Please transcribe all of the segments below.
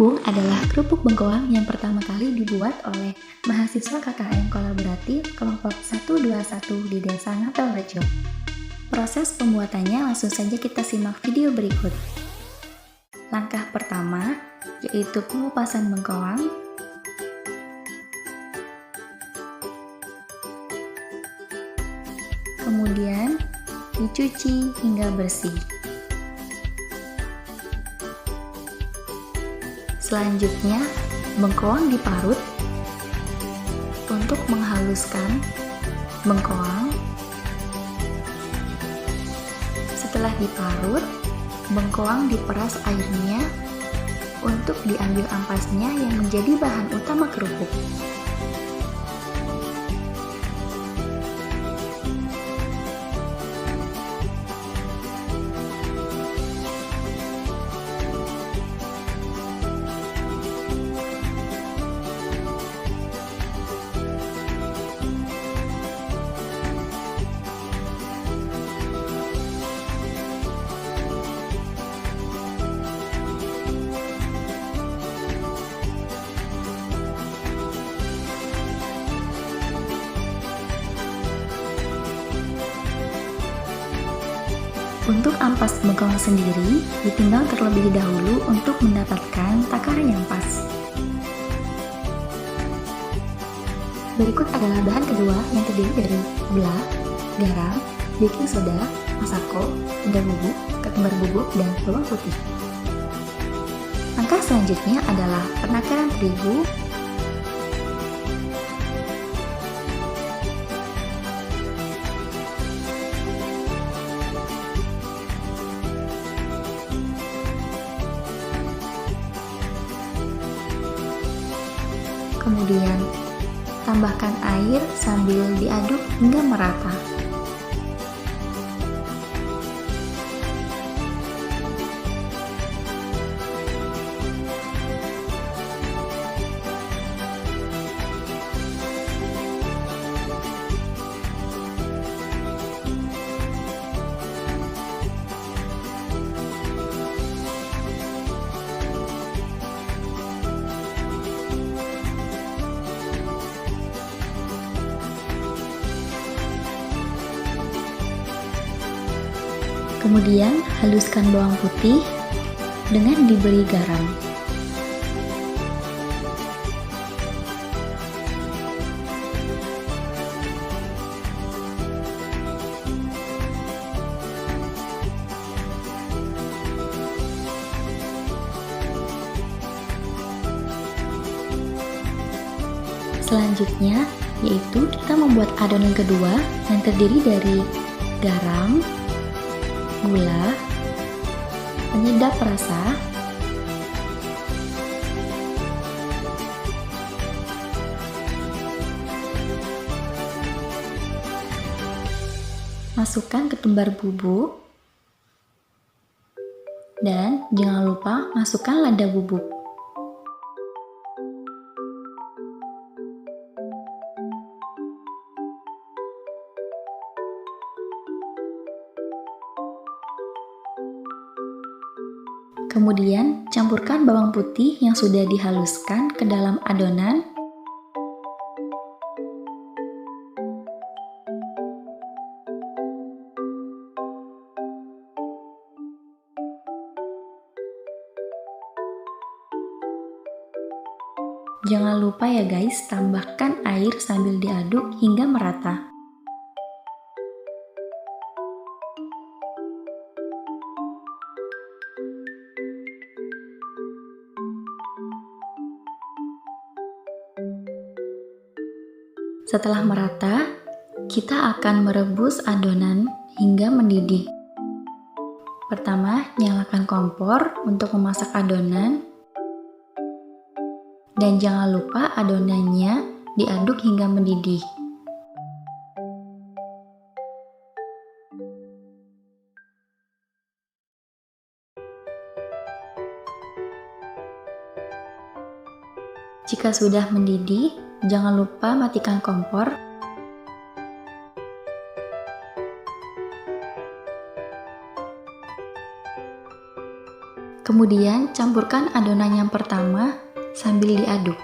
Berhubung adalah kerupuk bengkoang yang pertama kali dibuat oleh mahasiswa KKN Kolaboratif kelompok 121 di Desa Ngapel Rejo. Proses pembuatannya langsung saja kita simak video berikut. Langkah pertama yaitu pengupasan bengkoang. Kemudian dicuci hingga bersih. Selanjutnya, bengkoang diparut untuk menghaluskan bengkoang. Setelah diparut, bengkoang diperas airnya untuk diambil ampasnya yang menjadi bahan utama kerupuk. Untuk ampas bengkoang sendiri, ditimbang terlebih dahulu untuk mendapatkan takaran yang pas. Berikut adalah bahan kedua yang terdiri dari gula, garam, baking soda, masako, lada bubuk, ketumbar bubuk, dan bawang putih. Langkah selanjutnya adalah penakaran terigu. Kemudian, tambahkan air sambil diaduk hingga merata. Kemudian haluskan bawang putih dengan diberi garam. Selanjutnya yaitu kita membuat adonan kedua yang terdiri dari garam, gula, penyedap rasa, masukkan ketumbar bubuk, dan jangan lupa masukkan lada bubuk. Kemudian, campurkan bawang putih yang sudah dihaluskan ke dalam adonan. Jangan lupa ya guys, tambahkan air sambil diaduk hingga merata. Setelah merata, kita akan merebus adonan hingga mendidih. Pertama, nyalakan kompor untuk memasak adonan. Dan jangan lupa adonannya diaduk hingga mendidih. Jika sudah mendidih, jangan lupa matikan kompor. Kemudian campurkan adonan yang pertama sambil diaduk.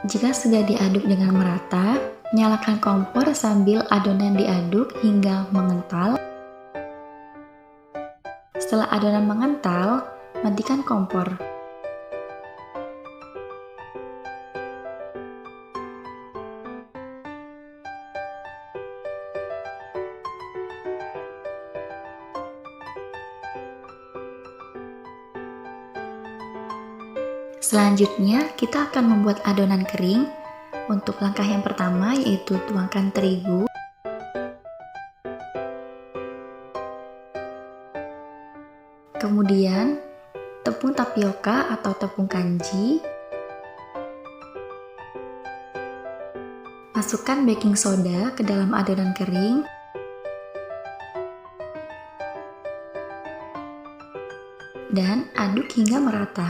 Jika sudah diaduk dengan merata, nyalakan kompor sambil adonan diaduk hingga mengental. Setelah adonan mengental, matikan kompor. Selanjutnya, kita akan membuat adonan kering. Untuk langkah yang pertama yaitu tuangkan terigu, kemudian tepung tapioka atau tepung kanji, masukkan baking soda ke dalam adonan kering, dan aduk hingga merata.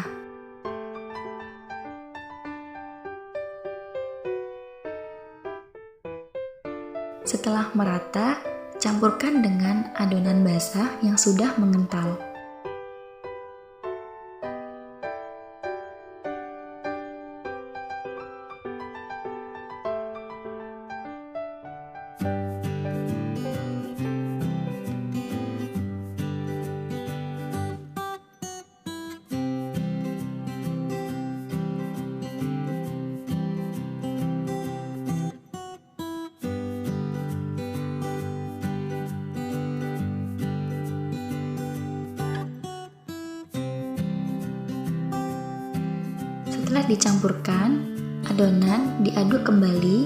Setelah merata, campurkan dengan adonan basah yang sudah mengental. Setelah dicampurkan, adonan diaduk kembali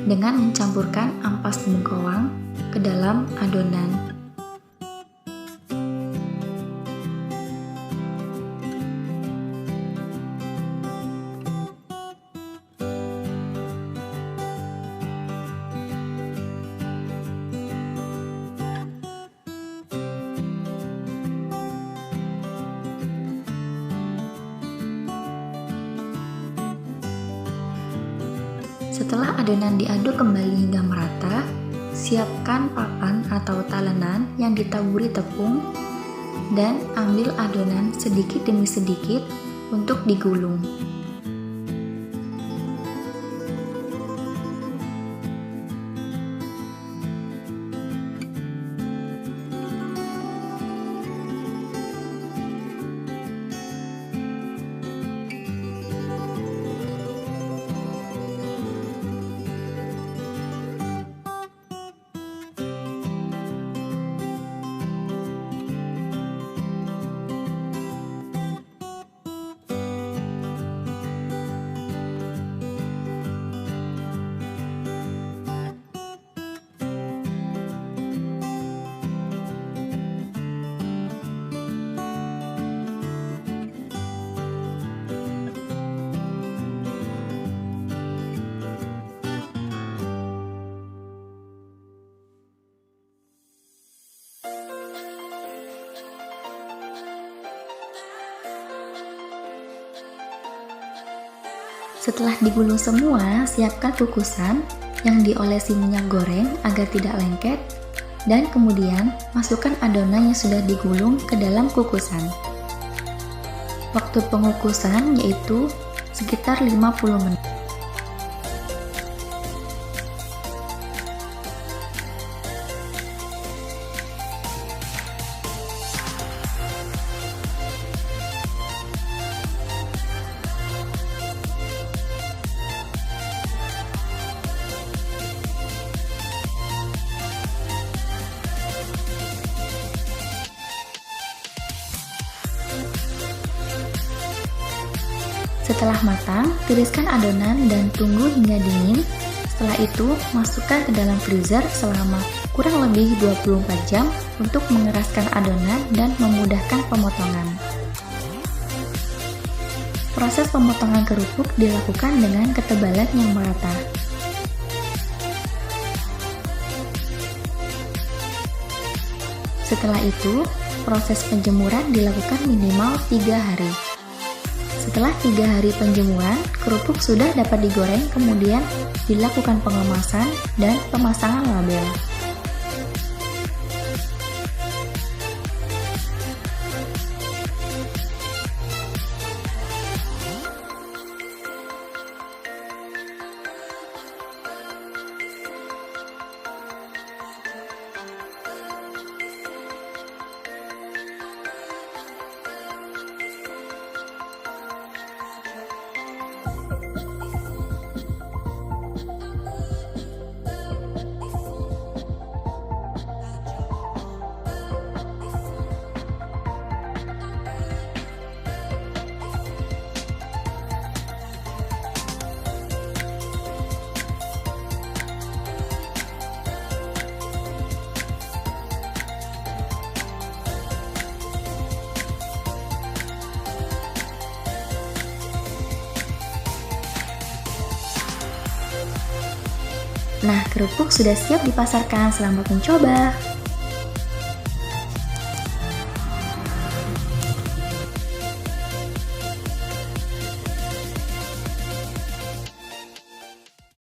dengan mencampurkan ampas bengkoang ke dalam adonan. Setelah adonan diaduk kembali hingga merata, siapkan papan atau talenan yang ditaburi tepung dan ambil adonan sedikit demi sedikit untuk digulung. Setelah digulung semua, siapkan kukusan yang diolesi minyak goreng agar tidak lengket, dan kemudian masukkan adonan yang sudah digulung ke dalam kukusan. Waktu pengukusan yaitu sekitar 50 menit. Setelah matang, tiriskan adonan dan tunggu hingga dingin. Setelah itu, masukkan ke dalam freezer selama kurang lebih 24 jam untuk mengeraskan adonan dan memudahkan pemotongan. Proses pemotongan kerupuk dilakukan dengan ketebalan yang merata. Setelah itu, proses penjemuran dilakukan minimal 3 hari. Setelah 3 hari penjemuran, kerupuk sudah dapat digoreng, kemudian dilakukan pengemasan dan pemasangan label. Nah, kerupuk sudah siap dipasarkan. Selamat mencoba!